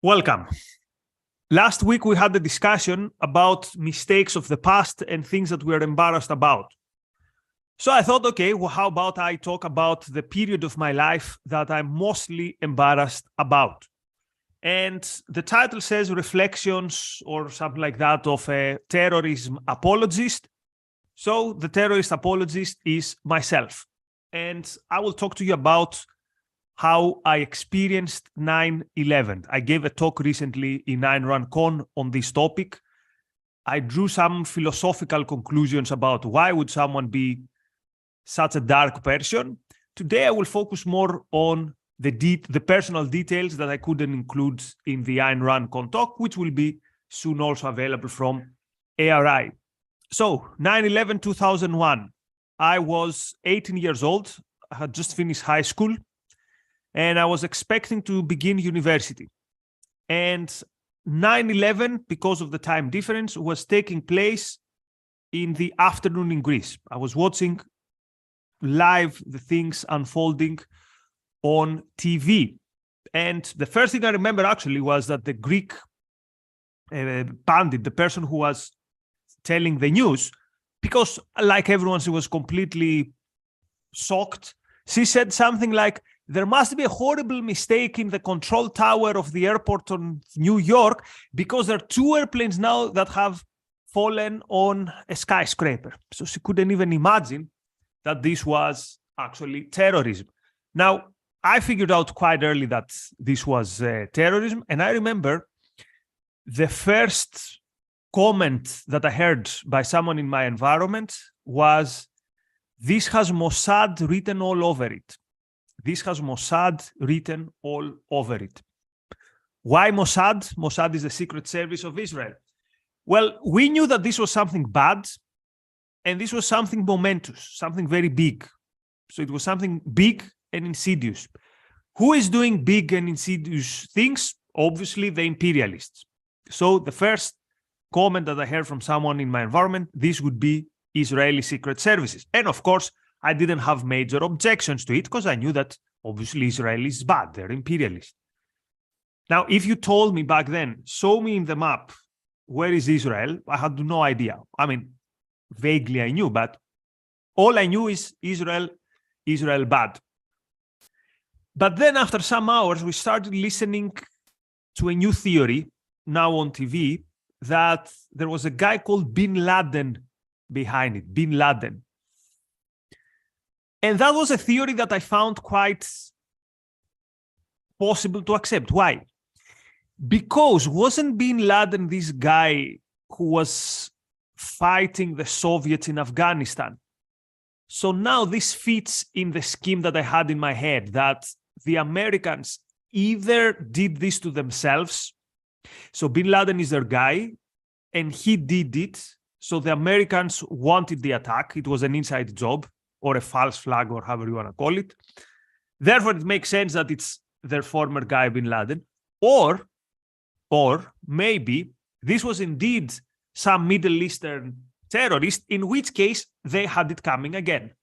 Welcome. Last week, we had a discussion about mistakes of the past and things that we're embarrassed about. So I thought, okay, well, how about I talk about the period of my life that I'm mostly embarrassed about? And the title says Reflections or something like that of a terrorism-apologist. So the terrorist-apologist is myself. And I will talk to you about how I experienced 9/11. I gave a talk recently in Ayn Rand on this topic. I drew some philosophical conclusions about why would someone be such a dark person. Today, I will focus more on the personal details that I couldn't include in the Ayn Rand talk, which will be soon also available from ARI. So 9/11, 2001. I was 18 years old. I had just finished high school. And I was expecting to begin university. And 9/11, because of the time difference, was taking place in the afternoon in Greece. I was watching live the things unfolding on TV. And the first thing I remember actually was that the Greek pundit, the person who was telling the news, because like everyone, she was completely shocked. She said something like, there must be a horrible mistake in the control tower of the airport on New York because there are two airplanes now that have fallen on a skyscraper. So she couldn't even imagine that this was actually terrorism. Now, I figured out quite early that this was terrorism. And I remember the first comment that I heard by someone in my environment was, "This has Mossad written all over it." This has Mossad written all over it. Why Mossad? Mossad is the secret service of Israel. Well, we knew that this was something bad, and this was something momentous, something very big. So it was something big and insidious. Who is doing big and insidious things? Obviously, the imperialists. So the first comment that I heard from someone in my environment, this would be Israeli secret services. And of course, I didn't have major objections to it because I knew that obviously Israel is bad. They're imperialist. Now, if you told me back then, show me in the map, where is Israel? I had no idea. I mean, vaguely I knew, but all I knew is Israel bad. But then after some hours, we started listening to a new theory, now on TV, that there was a guy called Bin Laden behind it, Bin Laden. And that was a theory that I found quite possible to accept. Why? Because wasn't Bin Laden this guy who was fighting the Soviets in Afghanistan? So now this fits in the scheme that I had in my head, that the Americans either did this to themselves. So Bin Laden is their guy, and he did it. So the Americans wanted the attack. It was an inside job, or a false flag, or however you want to call it. Therefore, it makes sense that it's their former guy, Bin Laden. Or maybe this was indeed some Middle Eastern terrorist, in which case they had it coming again.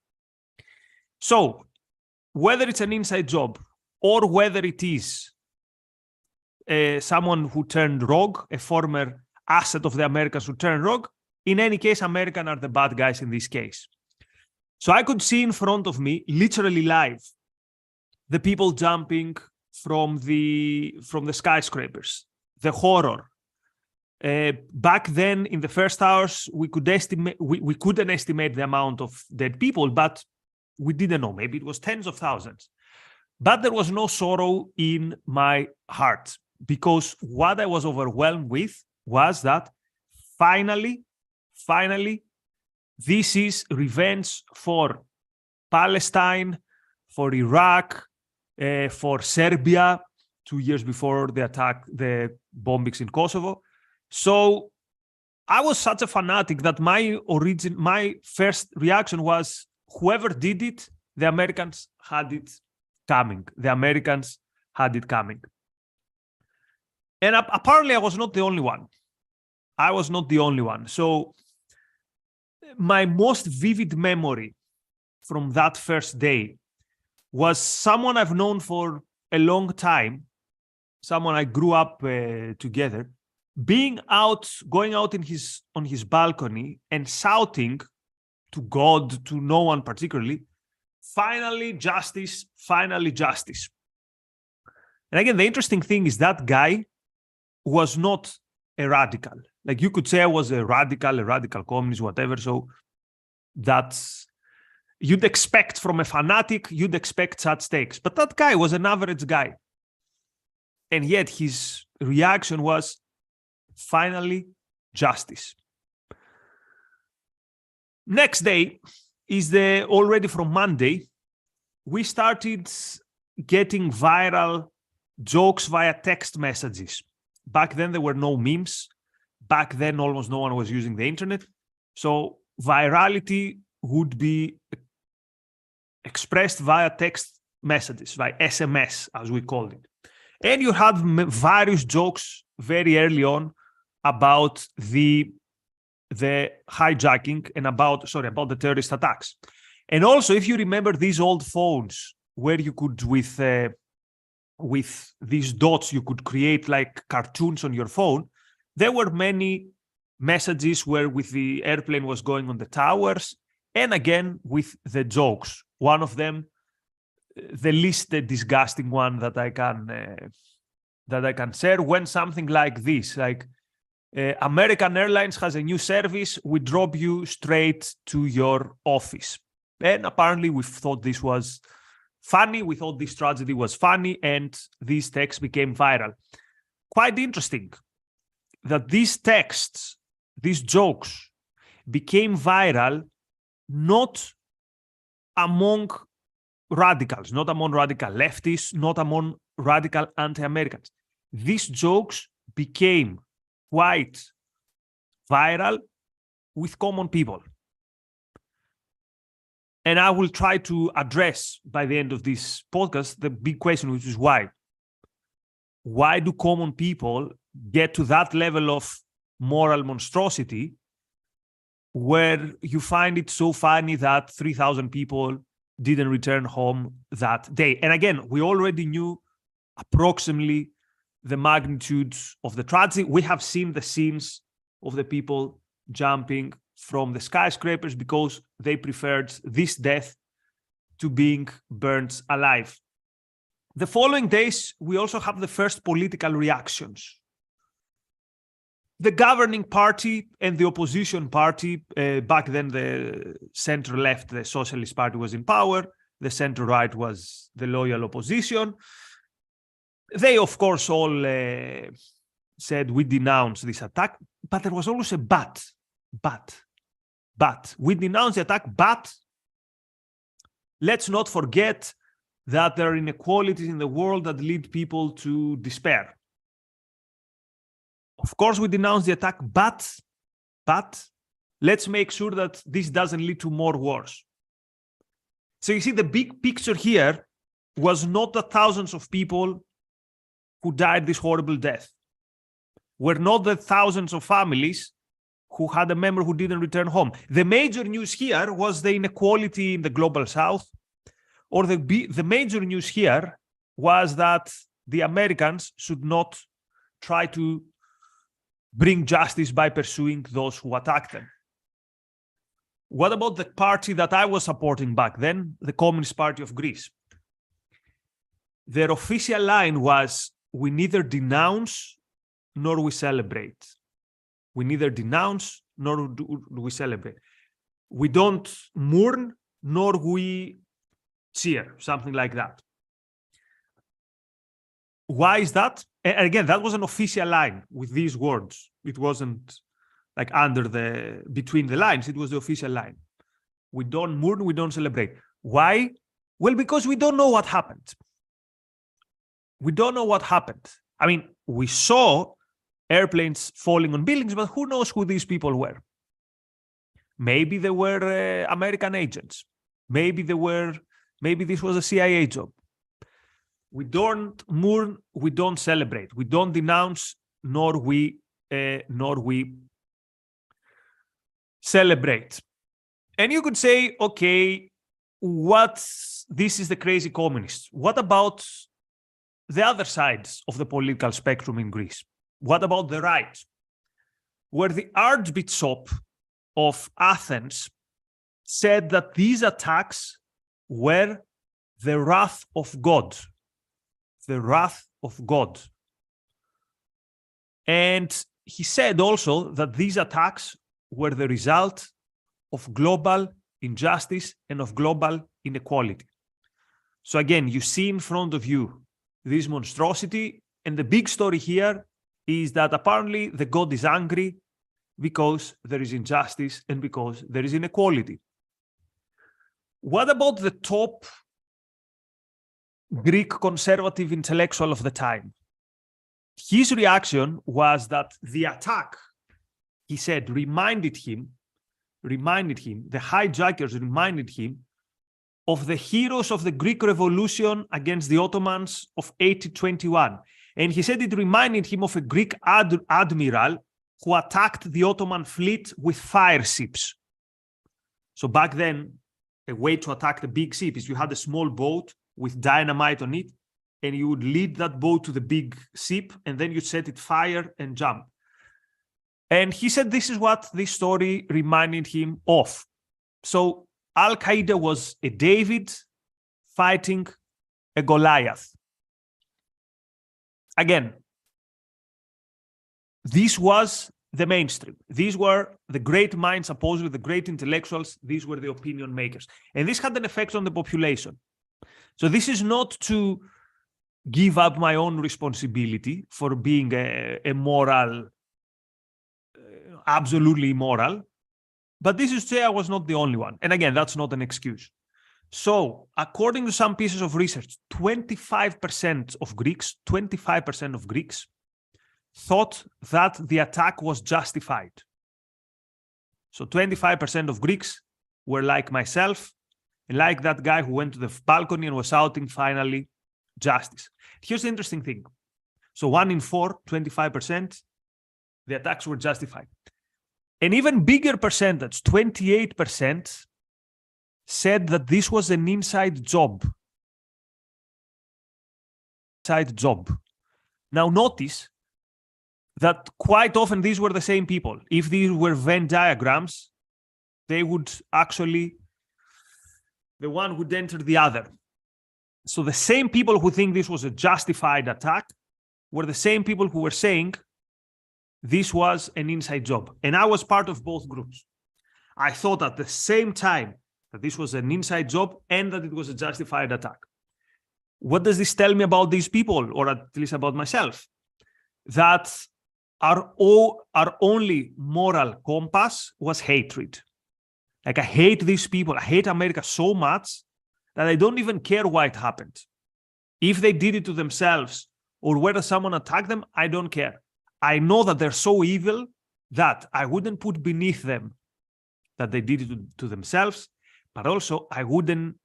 So whether it's an inside job or whether it is someone who turned rogue, a former asset of the Americans who turned rogue, in any case, Americans are the bad guys in this case. So I could see in front of me, literally live, the people jumping from the skyscrapers, the horror. Back then, in the first hours, we couldn't estimate the amount of dead people, but we didn't know. Maybe it was tens of thousands. But there was no sorrow in my heart, because what I was overwhelmed with was that finally, this is revenge for Palestine, for Iraq, for Serbia, 2 years before the attack, the bombings in Kosovo. So I was such a fanatic that my first reaction was, whoever did it, the Americans had it coming. The Americans had it coming. And apparently I was not the only one. So my most vivid memory from that first day was someone I've known for a long time someone I grew up together, going out on his balcony and shouting to God, to no one particularly, finally justice, finally justice. And again, the interesting thing is that guy was not a radical. Like, you could say I was a radical communist, whatever. So that's, you'd expect from a fanatic, you'd expect such takes. But that guy was an average guy. And yet his reaction was, finally, justice. Next day is already from Monday, we started getting viral jokes via text messages. Back then, there were no memes. Back then, almost no one was using the internet. So virality would be expressed via text messages, via SMS, as we called it. And you had various jokes very early on about the hijacking and about the terrorist attacks. And also, if you remember these old phones where you could, with these dots, you could create like cartoons on your phone, there were many messages where with the airplane was going on the towers, and again with the jokes. One of them, the least disgusting one that I can share, went something like this, like, American Airlines has a new service, we drop you straight to your office. And apparently we thought this was funny, we thought this tragedy was funny, and these texts became viral. Quite interesting that these texts, these jokes, became viral not among radicals, not among radical leftists, not among radical anti-Americans. These jokes became quite viral with common people. And I will try to address, by the end of this podcast, the big question, which is why. Why do common people get to that level of moral monstrosity where you find it so funny that 3,000 people didn't return home that day? And again, we already knew approximately the magnitude of the tragedy. We have seen the scenes of the people jumping from the skyscrapers because they preferred this death to being burnt alive. The following days, we also have the first political reactions. The governing party and the opposition party, back then the center-left, the Socialist Party was in power, the center-right was the loyal opposition. They, of course, all said, we denounce this attack, but there was always a but. We denounce the attack, but let's not forget that there are inequalities in the world that lead people to despair. Of course, we denounce the attack, but let's make sure that this doesn't lead to more wars. So you see, the big picture here was not the thousands of people who died this horrible death, were not the thousands of families who had a member who didn't return home. The major news here was the inequality in the global south, or the major news here was that the Americans should not try to bring justice by pursuing those who attacked them. What about the party that I was supporting back then, the Communist Party of Greece? Their official line was, we neither denounce nor we celebrate. We neither denounce nor do we celebrate. We don't mourn nor we cheer, something like that. Why is that? And again, that was an official line with these words. It wasn't like between the lines. It was the official line. We don't mourn, we don't celebrate. Why? Well, because we don't know what happened. We don't know what happened. I mean, we saw airplanes falling on buildings, but who knows who these people were? Maybe they were American agents. Maybe this was a CIA job. We don't mourn, we don't celebrate. We don't denounce, nor we celebrate. And you could say, okay, this is the crazy communists. What about the other sides of the political spectrum in Greece? What about the right? Where the Archbishop of Athens said that these attacks were the wrath of God. The wrath of God. And he said also that these attacks were the result of global injustice and of global inequality. So again, you see in front of you this monstrosity, and the big story here is that apparently the God is angry because there is injustice and because there is inequality. What about the top Greek conservative intellectual of the time? His reaction was that the attack, he said, reminded him, the hijackers reminded him of the heroes of the Greek Revolution against the Ottomans of 1821. And he said it reminded him of a Greek admiral who attacked the Ottoman fleet with fire ships. So back then, a way to attack the big ship is you had a small boat with dynamite on it, and you would lead that boat to the big ship, and then you set it fire and jump. And he said this is what this story reminded him of. So Al-Qaeda was a David fighting a Goliath. Again, this was the mainstream. These were the great minds, supposedly the great intellectuals. These were the opinion makers. And this had an effect on the population. So this is not to give up my own responsibility for being a moral, absolutely immoral. But this is to say I was not the only one. And again, that's not an excuse. So according to some pieces of research, 25% of Greeks thought that the attack was justified. So 25% of Greeks were like myself, and like that guy who went to the balcony and was shouting, finally, justice. Here's the interesting thing. So 1 in 4, 25%, the attacks were justified. An even bigger percentage, 28%, said that this was an inside job. Now notice that quite often these were the same people. If these were Venn diagrams, they would actually, the one would enter the other. So the same people who think this was a justified attack were the same people who were saying this was an inside job. And I was part of both groups. I thought at the same time that this was an inside job and that it was a justified attack. What does this tell me about these people, or at least about myself? That our only moral compass was hatred. Like, I hate these people. I hate America so much that I don't even care why it happened. If they did it to themselves or whether someone attacked them, I don't care. I know that they're so evil that I wouldn't put beneath them that they did it to themselves, but also I wouldn't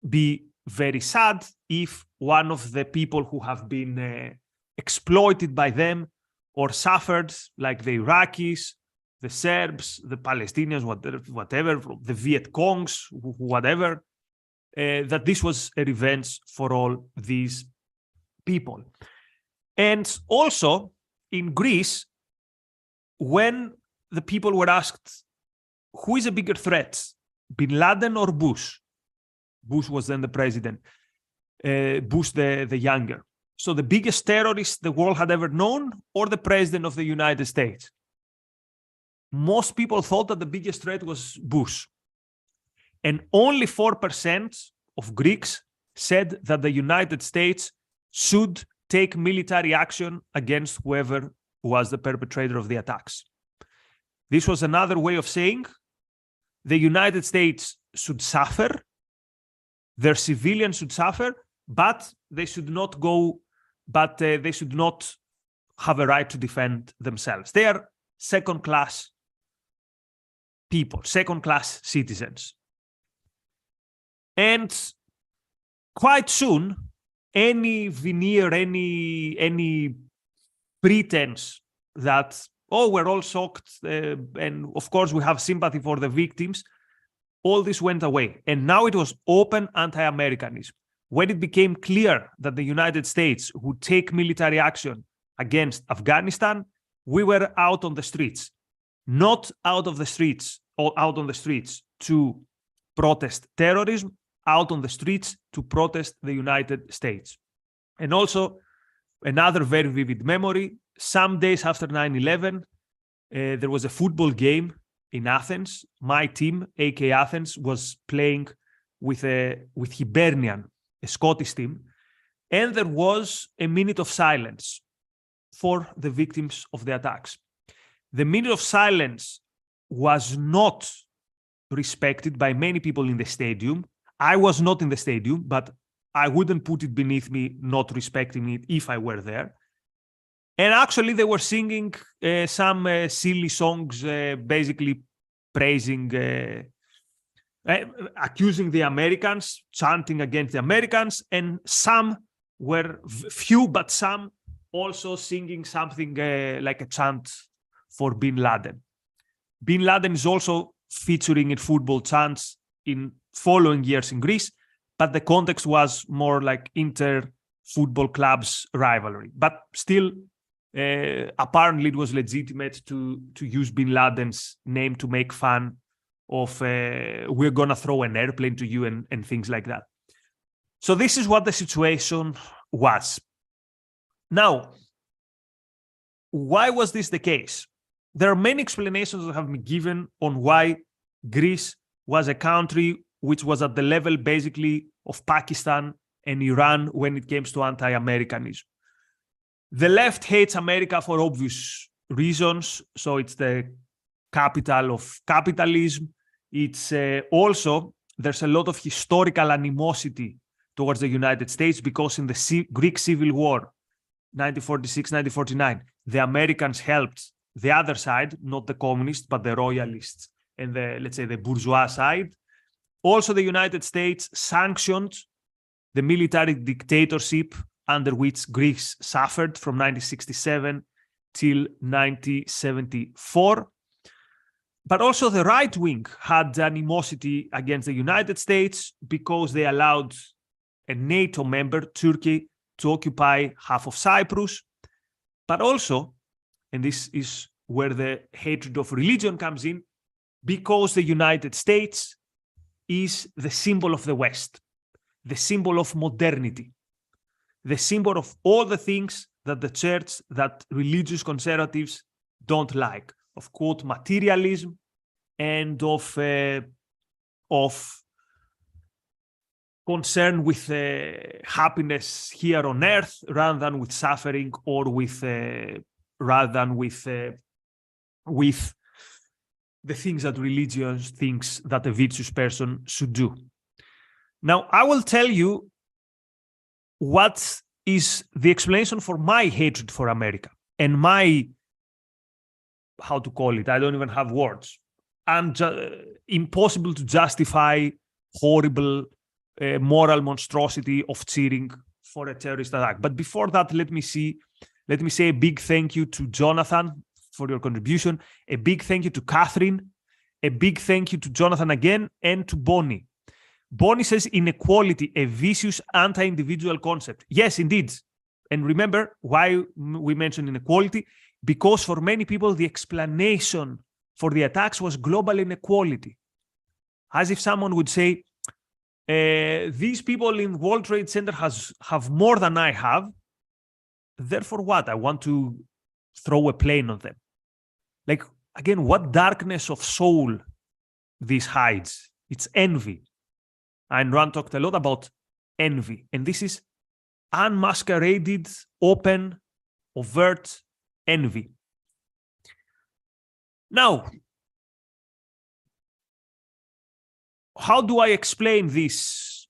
be very sad if one of the people who have been exploited by them or suffered, like the Iraqis, the Serbs, the Palestinians, whatever, the Viet Congs, whatever, that this was a revenge for all these people. And also in Greece, when the people were asked, who is a bigger threat, Bin Laden or Bush? Bush was then the president, Bush the younger. So the biggest terrorist the world had ever known, or the president of the United States? Most people thought that the biggest threat was Bush. And only 4% of Greeks said that the United States should take military action against whoever was the perpetrator of the attacks. This was another way of saying the United States should suffer, their civilians should suffer, but they should not they should not have a right to defend themselves. They are second-class people, second-class citizens. And quite soon, any veneer, any pretense that, oh, we're all shocked, and of course we have sympathy for the victims, all this went away. And now it was open anti-Americanism. when it became clear that the United States would take military action against Afghanistan, we were out on the streets, not out of the streets or out on the streets to protest terrorism, out on the streets to protest the United States. And also, another very vivid memory, some days after 9/11, there was a football game in Athens. My team, AK Athens, was playing with Hibernian, a Scottish team, and there was a minute of silence for the victims of the attacks. The minute of silence was not respected by many people in the stadium. I was not in the stadium, but I wouldn't put it beneath me not respecting it if I were there. And actually, they were singing some silly songs, basically praising, accusing the Americans, chanting against the Americans, and some were few, but some also singing something like a chant for Bin Laden. Bin Laden is also featuring in football chants in following years in Greece, but the context was more like inter-football clubs rivalry. But still, apparently it was legitimate to use Bin Laden's name to make fun of we're going to throw an airplane to you and things like that. So this is what the situation was. Now, why was this the case? There are many explanations that have been given on why Greece was a country which was at the level basically of Pakistan and Iran when it comes to anti-Americanism. The left hates America for obvious reasons. So it's the capital of capitalism. It's also, there's a lot of historical animosity towards the United States because in the Greek Civil War, 1946, 1949, the Americans helped the other side, not the communists, but the royalists and the, let's say, the bourgeois side. Also, the United States sanctioned the military dictatorship under which Greece suffered from 1967 till 1974. But also the right wing had animosity against the United States because they allowed a NATO member, Turkey, to occupy half of Cyprus. But also, and this is where the hatred of religion comes in, because the United States is the symbol of the West, the symbol of modernity, the symbol of all the things that the church, that religious conservatives don't like, of quote materialism and of concern with happiness here on earth rather than with suffering or with rather than with the things that religion thinks that a virtuous person should do. Now, I will tell you what is the explanation for my hatred for America and my, how to call it, I don't even have words, and impossible to justify horrible moral monstrosity of cheering for a terrorist attack. But before that, let me say a big thank you to Jonathan for your contribution, a big thank you to Catherine, a big thank you to Jonathan again, and to Bonnie. Bonnie says inequality, a vicious anti-individual concept. Yes, indeed. And remember why we mentioned inequality, because for many people, the explanation for the attacks was global inequality. As if someone would say, these people in World Trade Center have more than I have. Therefore what? I want to throw a plane on them. Like, again, what darkness of soul this hides? It's envy. Ayn Rand talked a lot about envy. And this is unmasqueraded, open, overt envy. Now, how do I explain this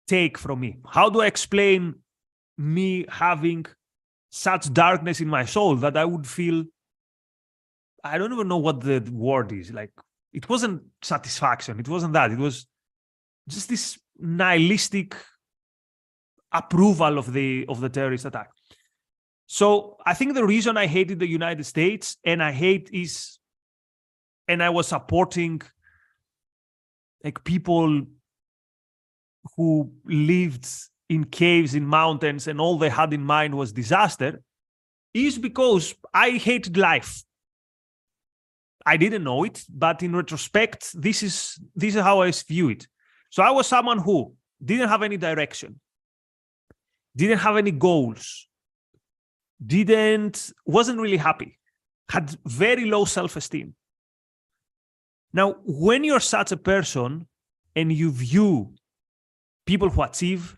take from me? How do I explain me having such darkness in my soul that I would feel, I don't even know what the word is, like, it wasn't satisfaction, it wasn't that, it was just this nihilistic approval of the terrorist attack. So I think the reason I hated the United States and I was supporting like people who lived in caves in mountains and all they had in mind was disaster, is because I hated life. I didn't know it, but in retrospect, this is how I view it. So I was someone who didn't have any direction, didn't have any goals, wasn't really happy, had very low self-esteem. Now, when you're such a person and you view people who achieve,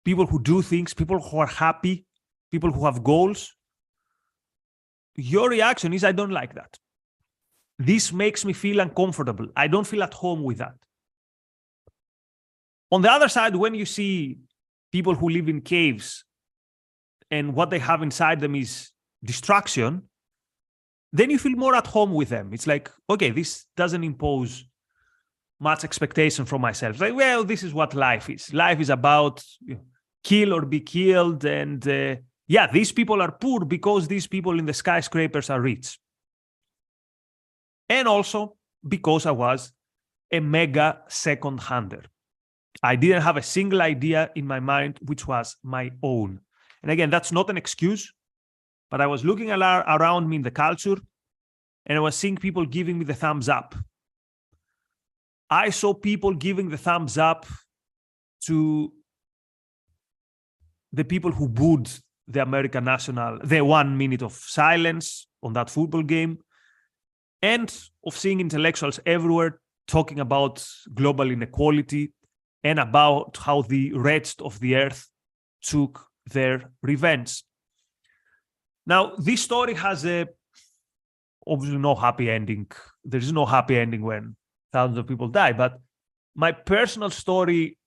people who do things, people who are happy, people who have goals, your reaction is, I don't like that. This makes me feel uncomfortable. I don't feel at home with that. On the other side, when you see people who live in caves and what they have inside them is destruction, then you feel more at home with them. It's like, okay, this doesn't impose much expectation from myself. It's like, well, this is what life is. Life is about kill or be killed. And these people are poor because these people in the skyscrapers are rich. And also because I was a mega second-hander. I didn't have a single idea in my mind which was my own. And again, that's not an excuse, but I was looking around me in the culture and I was seeing people giving me the thumbs up. I saw people giving the thumbs up to the people who booed the American national, the 1 minute of silence on that football game, and of seeing intellectuals everywhere talking about global inequality and about how the rest of the earth took their revenge. Now, this story has obviously no happy ending. There is no happy ending when thousands of people die, but my personal story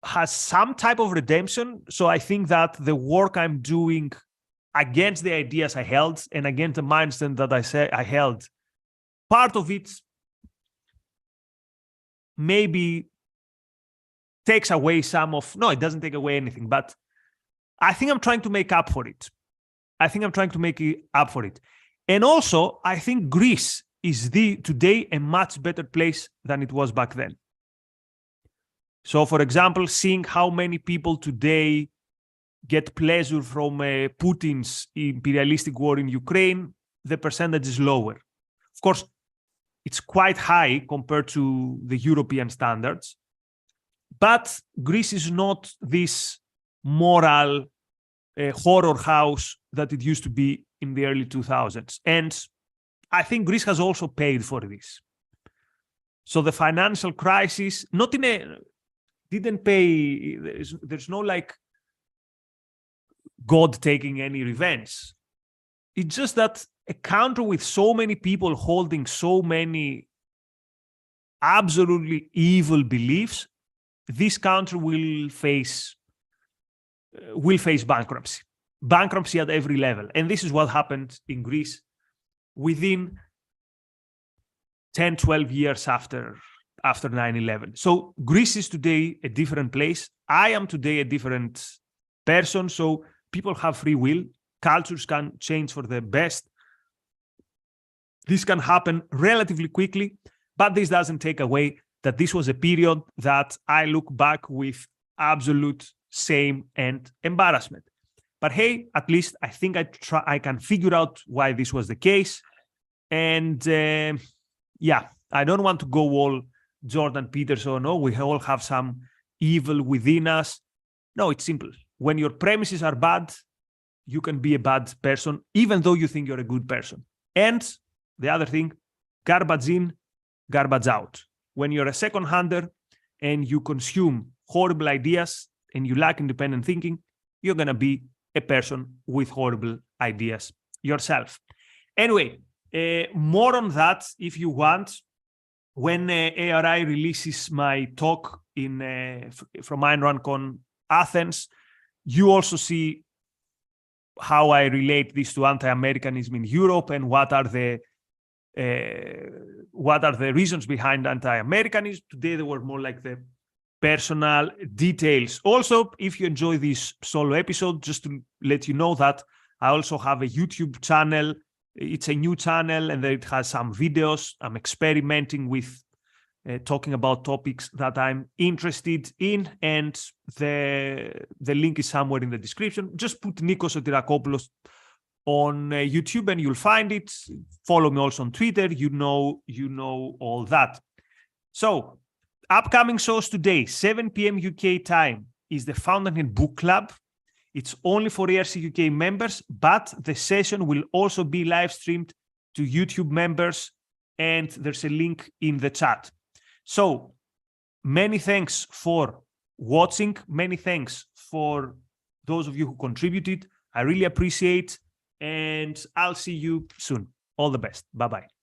has some type of redemption. So I think that the work I'm doing against the ideas I held and against the mindset that I held, part of it maybe takes away some of, no, it doesn't take away anything, but I think I'm trying to make up for it. And also, I think Greece is today a much better place than it was back then. So, for example, seeing how many people today get pleasure from Putin's imperialistic war in Ukraine, the percentage is lower. Of course, it's quite high compared to the European standards, but Greece is not this moral horror house that it used to be in the early 2000s. And I think Greece has also paid for this. So the financial crisis, didn't pay, there's no like God taking any revenge. It's just that a country with so many people holding so many absolutely evil beliefs, this country will face bankruptcy at every level. And this is what happened in Greece within 10, 12 years after 9/11. So Greece is today a different place. I am today a different person. So people have free will. Cultures can change for the best. This can happen relatively quickly, but this doesn't take away that this was a period that I look back with absolute shame and embarrassment. But hey, at least I think I can figure out why this was the case. And I don't want to go all Jordan Peterson. No, we all have some evil within us. No, it's simple. When your premises are bad, you can be a bad person, even though you think you're a good person. And the other thing, garbage in, garbage out. When you're a second-hander and you consume horrible ideas and you lack independent thinking, you're going to be a person with horrible ideas yourself. Anyway, more on that if you want. When ARI releases my talk from Ayn Rand Con Athens, you also see how I relate this to anti-Americanism in Europe and what are the reasons behind anti-Americanism. Today, they were more like the personal details. Also, if you enjoy this solo episode, just to let you know that I also have a YouTube channel. It's a new channel and it has some videos. I'm experimenting with talking about topics that I'm interested in, and the link is somewhere in the description. Just put Nikos Sotirakopoulos on YouTube and you'll find it. Follow me also on Twitter. You know all that. So, upcoming shows today, 7 p.m. UK time, is the Fountainhead Book Club. It's only for ARCUK UK members, but the session will also be live streamed to YouTube members, and there's a link in the chat. So, many thanks for watching. Many thanks for those of you who contributed. I really appreciate, and I'll see you soon. All the best. Bye-bye.